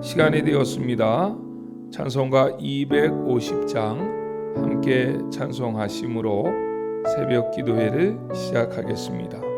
시간이 되었습니다. 찬송가 250장 함께 찬송하심으로 새벽 기도회를 시작하겠습니다.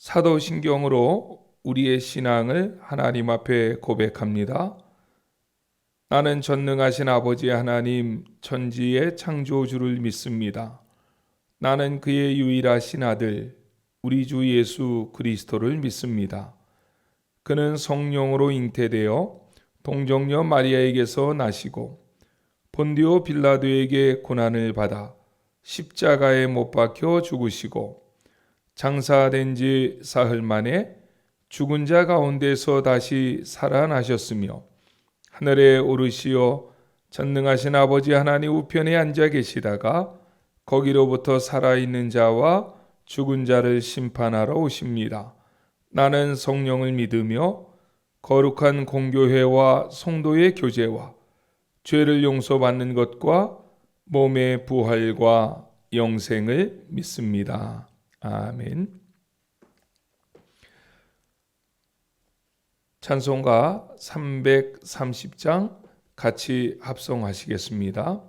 사도신경으로 우리의 신앙을 하나님 앞에 고백합니다. 나는 전능하신 아버지 하나님 천지의 창조주를 믿습니다. 나는 그의 유일하신 아들 우리 주 예수 그리스도를 믿습니다. 그는 성령으로 잉태되어 동정녀 마리아에게서 나시고 본디오 빌라도에게 고난을 받아 십자가에 못 박혀 죽으시고 장사된 지 사흘 만에 죽은 자 가운데서 다시 살아나셨으며 하늘에 오르시어 전능하신 아버지 하나님 우편에 앉아 계시다가 거기로부터 살아있는 자와 죽은 자를 심판하러 오십니다. 나는 성령을 믿으며 거룩한 공교회와 성도의 교제와 죄를 용서받는 것과 몸의 부활과 영생을 믿습니다. 아멘. 찬송가 330장 같이 합성하시겠습니다.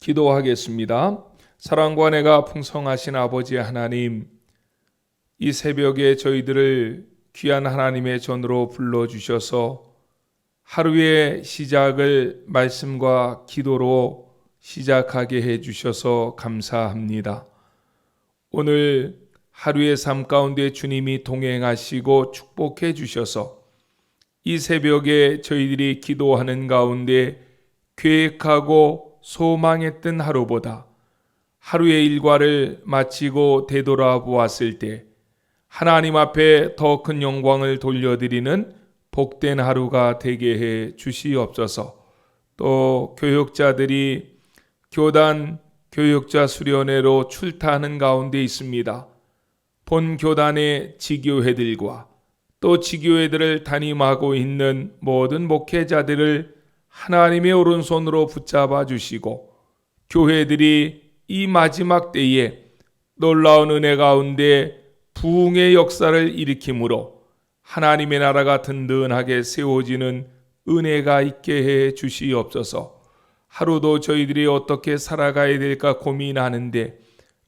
기도하겠습니다. 사랑과 은혜가 풍성하신 아버지 하나님, 이 새벽에 저희들을 귀한 하나님의 전으로 불러주셔서 하루의 시작을 말씀과 기도로 시작하게 해주셔서 감사합니다. 오늘 하루의 삶 가운데 주님이 동행하시고 축복해 주셔서 이 새벽에 저희들이 기도하는 가운데 계획하고 소망했던 하루보다 하루의 일과를 마치고 되돌아보았을 때 하나님 앞에 더 큰 영광을 돌려드리는 복된 하루가 되게 해 주시옵소서. 또 교육자들이 교단 교육자 수련회로 출타하는 가운데 있습니다. 본 교단의 지교회들과 또 지교회들을 담임하고 있는 모든 목회자들을 하나님의 오른손으로 붙잡아 주시고 교회들이 이 마지막 때에 놀라운 은혜 가운데 부흥의 역사를 일으킴으로 하나님의 나라가 든든하게 세워지는 은혜가 있게 해 주시옵소서. 하루도 저희들이 어떻게 살아가야 될까 고민하는데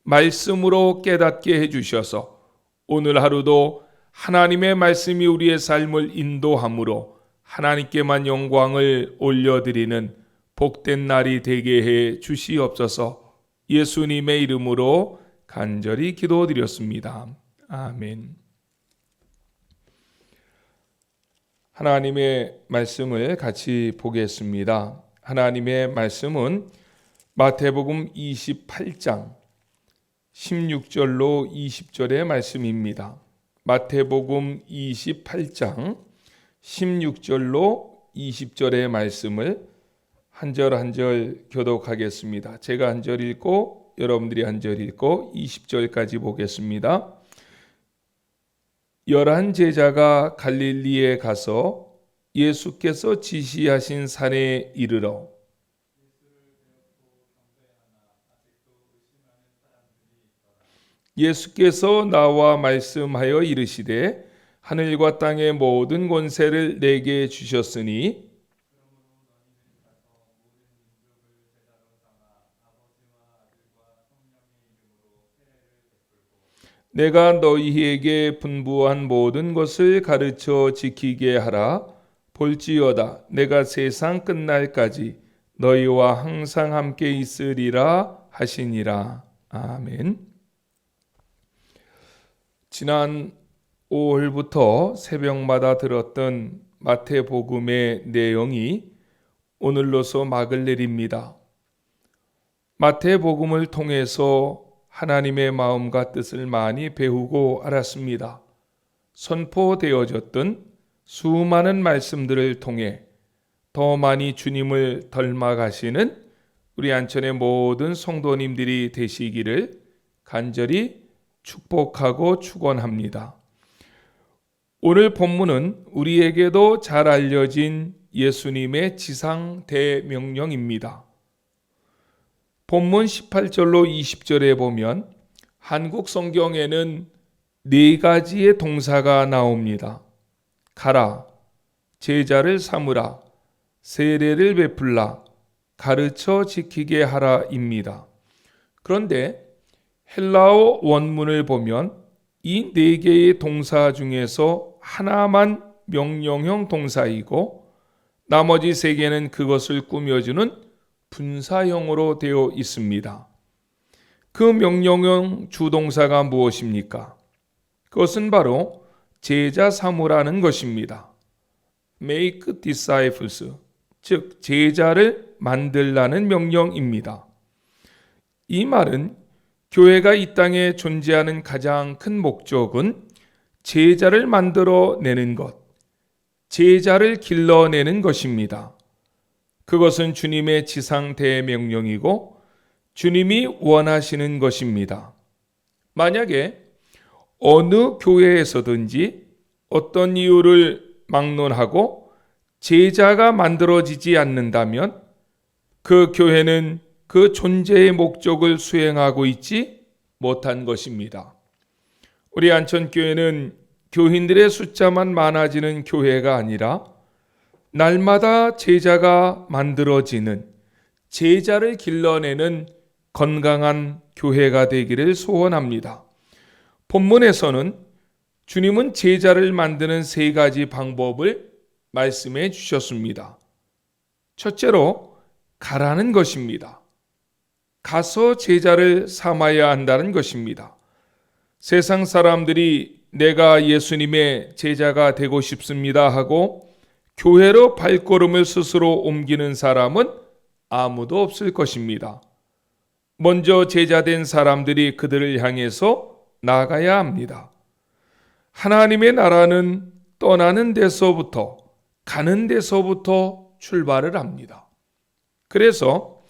말씀으로 깨닫게 해 주셔서 오늘 하루도 하나님의 말씀이 우리의 삶을 인도함으로 하나님께만 영광을 올려드리는 복된 날이 되게 해 주시옵소서. 예수님의 이름으로 간절히 기도드렸습니다. 아멘. 하나님의 말씀을 같이 보겠습니다. 하나님의 말씀은 마태복음 28장 16절로 20절의 말씀입니다. 마태복음 28장 16절로 20절의 말씀을 한 절 한 절 교독하겠습니다. 제가 한 절 읽고 여러분들이 한 절 읽고 20절까지 보겠습니다. 11 제자가 갈릴리에 가서 예수께서 지시하신 산에 이르러 예수께서 나와 말씀하여 이르시되 하늘과 땅의 모든 권세를 내게 주셨으니 내가 너희에게 분부한 모든 것을 가르쳐 지키게 하라. 볼지어다 내가 세상 끝날까지 너희와 항상 함께 있으리라 하시니라. 아멘. 지난 5월부터 새벽마다 들었던 마태복음의 내용이 오늘로서 막을 내립니다. 마태복음을 통해서 하나님의 마음과 뜻을 많이 배우고 알았습니다. 선포되어졌던 수많은 말씀들을 통해 더 많이 주님을 닮아가시는 우리 안천의 모든 성도님들이 되시기를 간절히 축복하고 축원합니다. 오늘 본문은 우리에게도 잘 알려진 예수님의 지상 대명령입니다. 본문 18절로 20절에 보면 한국 성경에는 4가지의 동사가 나옵니다. 가라, 제자를 삼으라, 세례를 베풀라, 가르쳐 지키게 하라입니다. 그런데 헬라어 원문을 보면 이 4개의 동사 중에서 하나만 명령형 동사이고 나머지 3개는 그것을 꾸며주는 분사형으로 되어 있습니다. 그 명령형 주동사가 무엇입니까? 그것은 바로 제자 삼으라는 것입니다. Make disciples, 즉 제자를 만들라는 명령입니다. 이 말은 교회가 이 땅에 존재하는 가장 큰 목적은 제자를 만들어내는 것, 제자를 길러내는 것입니다. 그것은 주님의 지상 대명령이고 주님이 원하시는 것입니다. 만약에 어느 교회에서든지 어떤 이유를 막론하고 제자가 만들어지지 않는다면 그 교회는 그 존재의 목적을 수행하고 있지 못한 것입니다. 우리 안천교회는 교인들의 숫자만 많아지는 교회가 아니라 날마다 제자가 만들어지는 제자를 길러내는 건강한 교회가 되기를 소원합니다. 본문에서는 주님은 제자를 만드는 세 가지 방법을 말씀해 주셨습니다. 첫째로 가라는 것입니다. 가서 제자를 삼아야 한다는 것입니다. 세상 사람들이 내가 예수님의 제자가 되고 싶습니다 하고 교회로 발걸음을 스스로 옮기는 사람은 아무도 없을 것입니다. 먼저 제자된 사람들이 그들을 향해서 나가야 합니다. 하나님의 나라는 떠나는 데서부터, 가는 데서부터 출발을 합니다. 그래서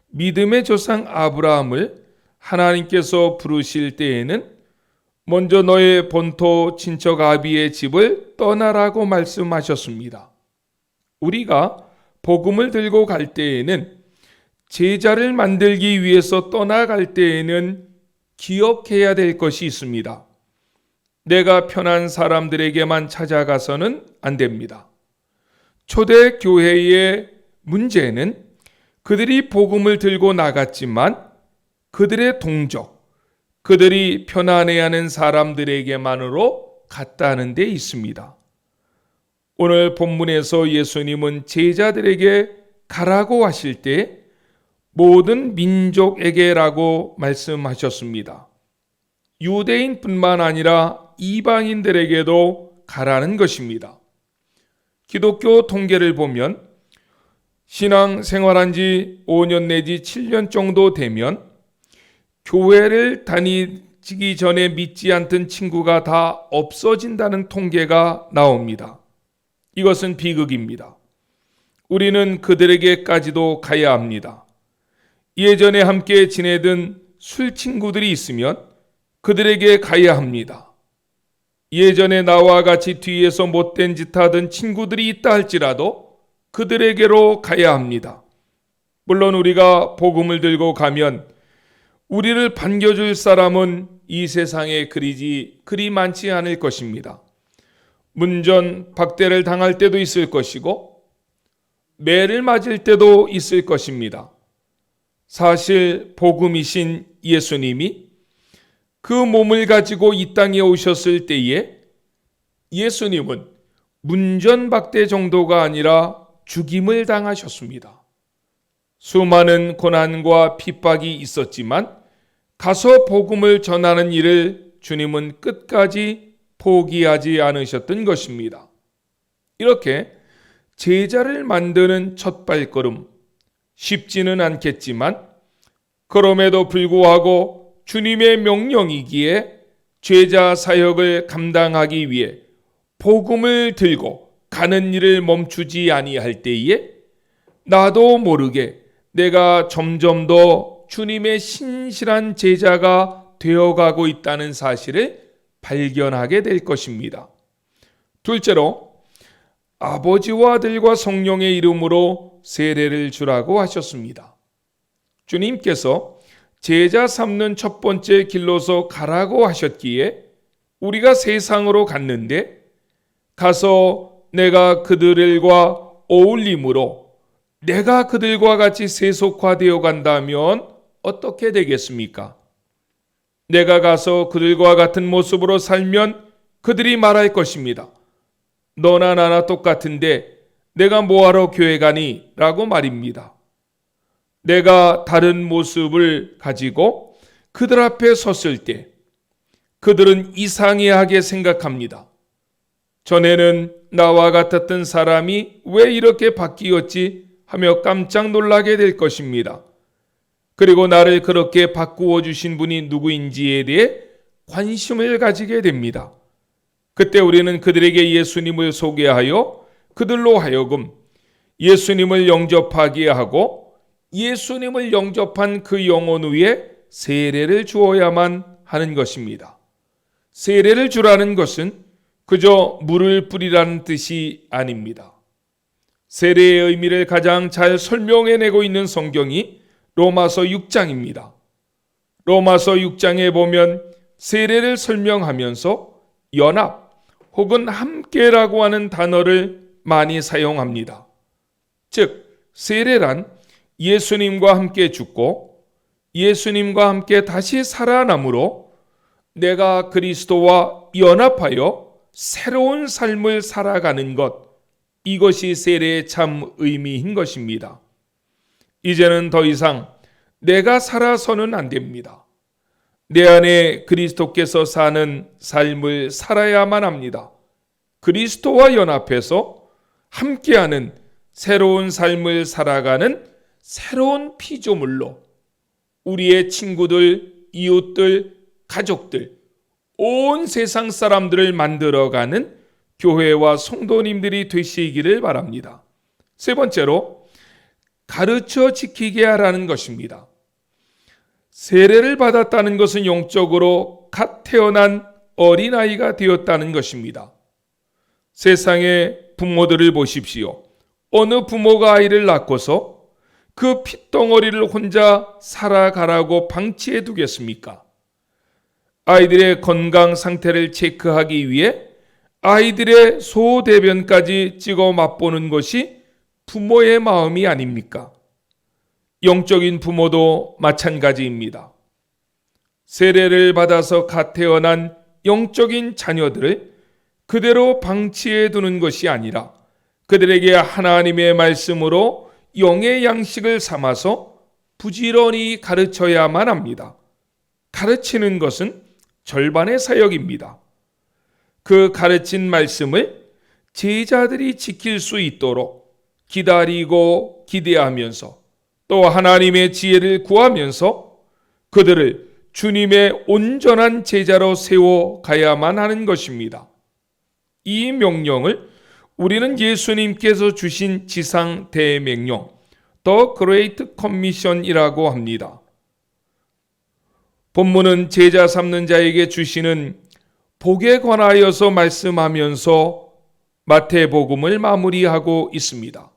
믿음의 조상 아브라함을 하나님께서 부르실 때에는 먼저 너의 본토 친척 아비의 집을 떠나라고 말씀하셨습니다. 우리가 복음을 들고 갈 때에는, 제자를 만들기 위해서 떠나갈 때에는 기억해야 될 것이 있습니다. 내가 편한 사람들에게만 찾아가서는 안 됩니다. 초대 교회의 문제는 그들이 복음을 들고 나갔지만 그들의 동족, 그들이 편안해하는 사람들에게만으로 갔다는 데 있습니다. 오늘 본문에서 예수님은 제자들에게 가라고 하실 때 모든 민족에게라고 말씀하셨습니다. 유대인뿐만 아니라 이방인들에게도 가라는 것입니다. 기독교 통계를 보면 신앙 생활한 지 5년 내지 7년 정도 되면 교회를 다니기 전에 믿지 않던 친구가 다 없어진다는 통계가 나옵니다. 이것은 비극입니다. 우리는 그들에게까지도 가야 합니다. 예전에 함께 지내던 술 친구들이 있으면 그들에게 가야 합니다. 예전에 나와 같이 뒤에서 못된 짓 하던 친구들이 있다 할지라도 그들에게로 가야 합니다. 물론 우리가 복음을 들고 가면 우리를 반겨줄 사람은 이 세상에 그리 많지 않을 것입니다. 문전 박대를 당할 때도 있을 것이고 매를 맞을 때도 있을 것입니다. 사실 복음이신 예수님이 그 몸을 가지고 이 땅에 오셨을 때에 예수님은 문전박대 정도가 아니라 죽임을 당하셨습니다. 수많은 고난과 핍박이 있었지만 가서 복음을 전하는 일을 주님은 끝까지 포기하지 않으셨던 것입니다. 이렇게 제자를 만드는 첫 발걸음, 쉽지는 않겠지만 그럼에도 불구하고 주님의 명령이기에 제자 사역을 감당하기 위해 복음을 들고 가는 일을 멈추지 아니할 때에 나도 모르게 내가 점점 더 주님의 신실한 제자가 되어가고 있다는 사실을 발견하게 될 것입니다. 둘째로 아버지와 아들과 성령의 이름으로 세례를 주라고 하셨습니다. 주님께서 제자 삼는 첫 번째 길로서 가라고 하셨기에 우리가 세상으로 갔는데 가서 내가 그들과 어울림으로 내가 그들과 같이 세속화되어 간다면 어떻게 되겠습니까? 내가 가서 그들과 같은 모습으로 살면 그들이 말할 것입니다. 너나 나나 똑같은데 내가 뭐하러 교회 가니? 라고 말입니다. 내가 다른 모습을 가지고 그들 앞에 섰을 때 그들은 이상해하게 생각합니다. 전에는 나와 같았던 사람이 왜 이렇게 바뀌었지 하며 깜짝 놀라게 될 것입니다. 그리고 나를 그렇게 바꾸어 주신 분이 누구인지에 대해 관심을 가지게 됩니다. 그때 우리는 그들에게 예수님을 소개하여 그들로 하여금 예수님을 영접하게 하고 예수님을 영접한 그 영혼 위에 세례를 주어야만 하는 것입니다. 세례를 주라는 것은 그저 물을 뿌리라는 뜻이 아닙니다. 세례의 의미를 가장 잘 설명해내고 있는 성경이 로마서 6장입니다. 로마서 6장에 보면 세례를 설명하면서 연합 혹은 함께라고 하는 단어를 많이 사용합니다. 즉 세례란 예수님과 함께 죽고 예수님과 함께 다시 살아남으로 내가 그리스도와 연합하여 새로운 삶을 살아가는 것, 이것이 세례의 참 의미인 것입니다. 이제는 더 이상 내가 살아서는 안 됩니다. 내 안에 그리스도께서 사는 삶을 살아야만 합니다. 그리스도와 연합해서 함께하는 새로운 삶을 살아가는 새로운 피조물로 우리의 친구들, 이웃들, 가족들, 온 세상 사람들을 만들어가는 교회와 성도님들이 되시기를 바랍니다. 세 번째로, 가르쳐 지키게 하라는 것입니다. 세례를 받았다는 것은 영적으로 갓 태어난 어린아이가 되었다는 것입니다. 세상의 부모들을 보십시오. 어느 부모가 아이를 낳고서 그 핏덩어리를 혼자 살아가라고 방치해 두겠습니까? 아이들의 건강 상태를 체크하기 위해 아이들의 소대변까지 찍어 맛보는 것이 부모의 마음이 아닙니까? 영적인 부모도 마찬가지입니다. 세례를 받아서 갓 태어난 영적인 자녀들을 그대로 방치해 두는 것이 아니라 그들에게 하나님의 말씀으로 영의 양식을 삼아서 부지런히 가르쳐야만 합니다. 가르치는 것은 절반의 사역입니다. 그 가르친 말씀을 제자들이 지킬 수 있도록 기다리고 기대하면서 또 하나님의 지혜를 구하면서 그들을 주님의 온전한 제자로 세워가야만 하는 것입니다. 이 명령을 우리는 예수님께서 주신 지상 대명령, The Great Commission이라고 합니다. 본문은 제자 삼는 자에게 주시는 복에 관하여서 말씀하면서 마태복음을 마무리하고 있습니다.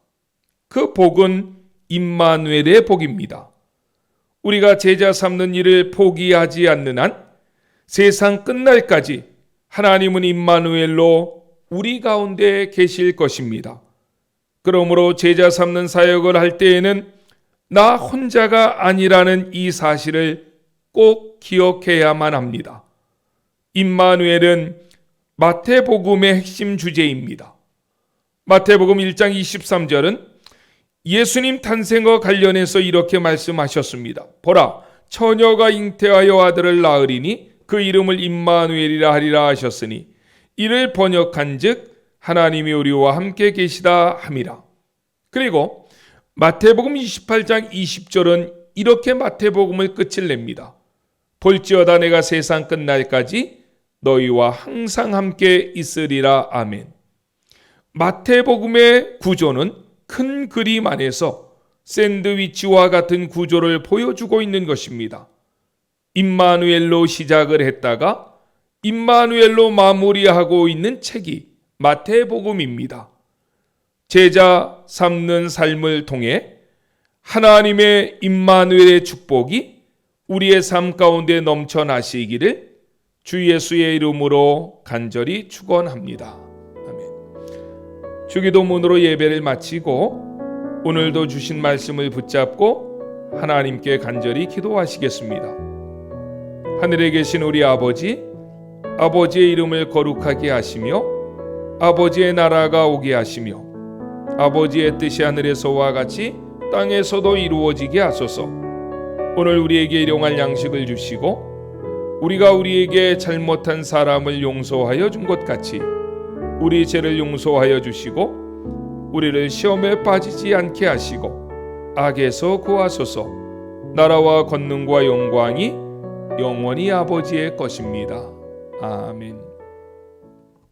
그 복은 임마누엘의 복입니다. 우리가 제자 삼는 일을 포기하지 않는 한 세상 끝날까지 하나님은 임마누엘로 우리 가운데 계실 것입니다. 그러므로 제자 삼는 사역을 할 때에는 나 혼자가 아니라는 이 사실을 꼭 기억해야만 합니다. 임마누엘은 마태복음의 핵심 주제입니다. 마태복음 1장 23절은 예수님 탄생과 관련해서 이렇게 말씀하셨습니다. 보라, 처녀가 잉태하여 아들을 낳으리니 그 이름을 임마누엘이라 하리라 하셨으니 이를 번역한즉 하나님이 우리와 함께 계시다 함이라. 그리고 마태복음 28장 20절은 이렇게 마태복음을 끝을 냅니다. 볼지어다 내가 세상 끝날까지 너희와 항상 함께 있으리라. 아멘. 마태복음의 구조는 큰 그림 안에서 샌드위치와 같은 구조를 보여주고 있는 것입니다. 임마누엘로 시작을 했다가 임마누엘로 마무리하고 있는 책이 마태복음입니다. 제자 삼는 삶을 통해 하나님의 임마누엘의 축복이 우리의 삶 가운데 넘쳐나시기를 주 예수의 이름으로 간절히 축원합니다. 아멘. 주기도문으로 예배를 마치고 오늘도 주신 말씀을 붙잡고 하나님께 간절히 기도하시겠습니다. 하늘에 계신 우리 아버지, 아버지의 이름을 거룩하게 하시며 아버지의 나라가 오게 하시며 아버지의 뜻이 하늘에서와 같이 땅에서도 이루어지게 하소서. 오늘 우리에게 일용할 양식을 주시고 우리가 우리에게 잘못한 사람을 용서하여 준 것 같이 우리 죄를 용서하여 주시고 우리를 시험에 빠지지 않게 하시고 악에서 구하소서. 나라와 권능과 영광이 영원히 아버지의 것입니다. 아멘.